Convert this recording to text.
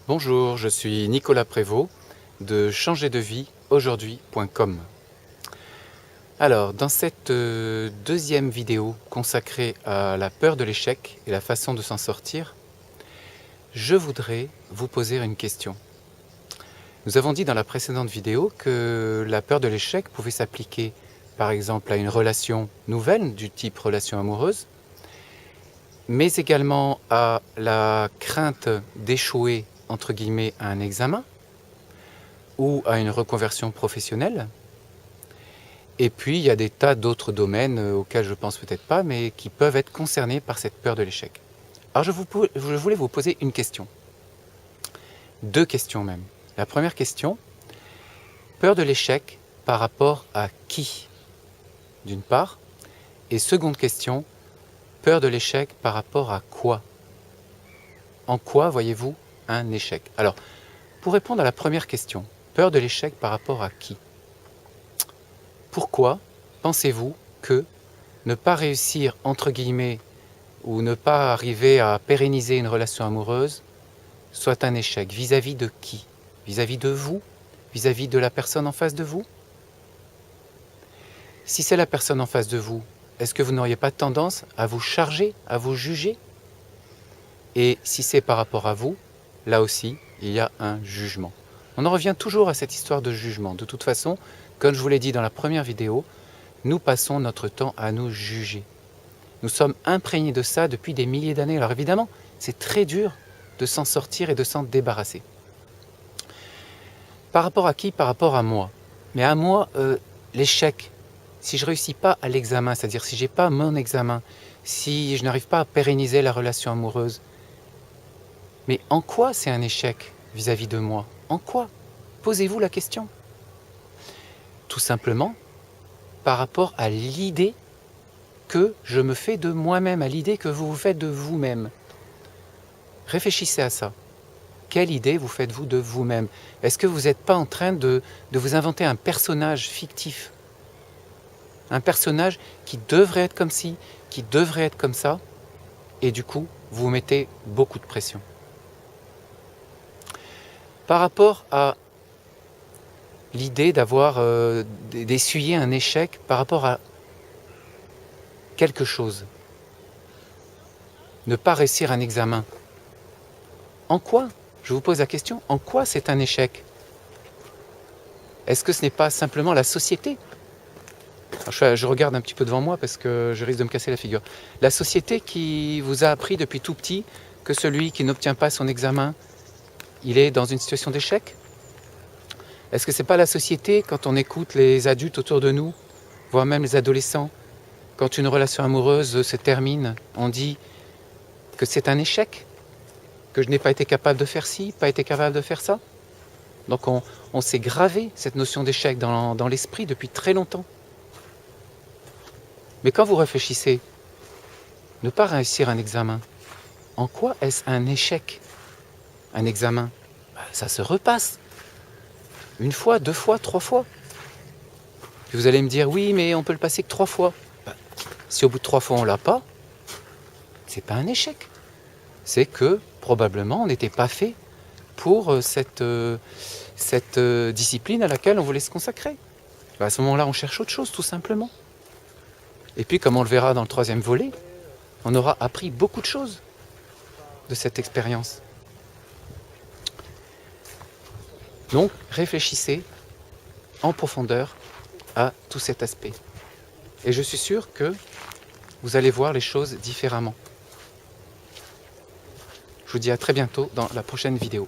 Bonjour, je suis Nicolas Prévost de changerdeviaujourd'hui.com. Alors, dans cette deuxième vidéo consacrée à la peur de l'échec et la façon de s'en sortir, je voudrais vous poser une question. Nous avons dit dans la précédente vidéo que la peur de l'échec pouvait s'appliquer par exemple à une relation nouvelle du type relation amoureuse, mais également à la crainte d'échouer entre guillemets à un examen ou à une reconversion professionnelle. Et puis il y a des tas d'autres domaines auxquels je ne pense peut-être pas, mais qui peuvent être concernés par cette peur de l'échec. Alors je voulais vous poser une question. Deux questions même. La première question, peur de l'échec par rapport à qui, d'une part, et seconde question, peur de l'échec par rapport à quoi? En quoi voyez-vous un échec? Alors, pour répondre à la première question, peur de l'échec par rapport à qui? Pourquoi pensez-vous que ne pas réussir, entre guillemets, ou ne pas arriver à pérenniser une relation amoureuse soit un échec? Vis-à-vis de qui? Vis-à-vis de vous? Vis-à-vis de la personne en face de vous? Si c'est la personne en face de vous, est-ce que vous n'auriez pas tendance à vous charger, à vous juger? Et si c'est par rapport à vous, là aussi, il y a un jugement. On en revient toujours à cette histoire de jugement. De toute façon, comme je vous l'ai dit dans la première vidéo, nous passons notre temps à nous juger. Nous sommes imprégnés de ça depuis des milliers d'années. Alors évidemment, c'est très dur de s'en sortir et de s'en débarrasser. Par rapport à qui? Par rapport à moi. Mais à moi, l'échec, si je ne réussis pas à l'examen, c'est-à-dire si je n'ai pas mon examen, si je n'arrive pas à pérenniser la relation amoureuse, mais en quoi c'est un échec vis-à-vis de moi? En quoi? Posez-vous la question. Tout simplement par rapport à l'idée que je me fais de moi-même, à l'idée que vous vous faites de vous-même. Réfléchissez à ça. Quelle idée vous faites-vous de vous-même? Est-ce que vous n'êtes pas en train de vous inventer un personnage fictif? Un personnage qui devrait être comme ci, qui devrait être comme ça, et du coup, vous vous mettez beaucoup de pression. Par rapport à l'idée d'essuyer un échec par rapport à quelque chose, ne pas réussir un examen, en quoi, je vous pose la question, en quoi c'est un échec? Est-ce que ce n'est pas simplement la société? Alors je regarde un petit peu devant moi parce que je risque de me casser la figure. La société qui vous a appris depuis tout petit que celui qui n'obtient pas son examen, il est dans une situation d'échec? Est-ce que ce n'est pas la société, quand on écoute les adultes autour de nous, voire même les adolescents, quand une relation amoureuse se termine, on dit que c'est un échec? Que je n'ai pas été capable de faire ci, pas été capable de faire ça? Donc on s'est gravé cette notion d'échec dans l'esprit depuis très longtemps. Mais quand vous réfléchissez, ne pas réussir un examen, en quoi est-ce un échec? Un examen, ça se repasse. Une fois, deux fois, trois fois. Puis vous allez me dire, oui, mais on peut le passer que 3 fois. Si au bout de 3 fois on ne l'a pas, c'est pas un échec. C'est que probablement on n'était pas fait pour cette discipline à laquelle on voulait se consacrer. À ce moment-là, on cherche autre chose, tout simplement. Et puis, comme on le verra dans le 3e volet, on aura appris beaucoup de choses de cette expérience. Donc, réfléchissez en profondeur à tout cet aspect. Et je suis sûr que vous allez voir les choses différemment. Je vous dis à très bientôt dans la prochaine vidéo.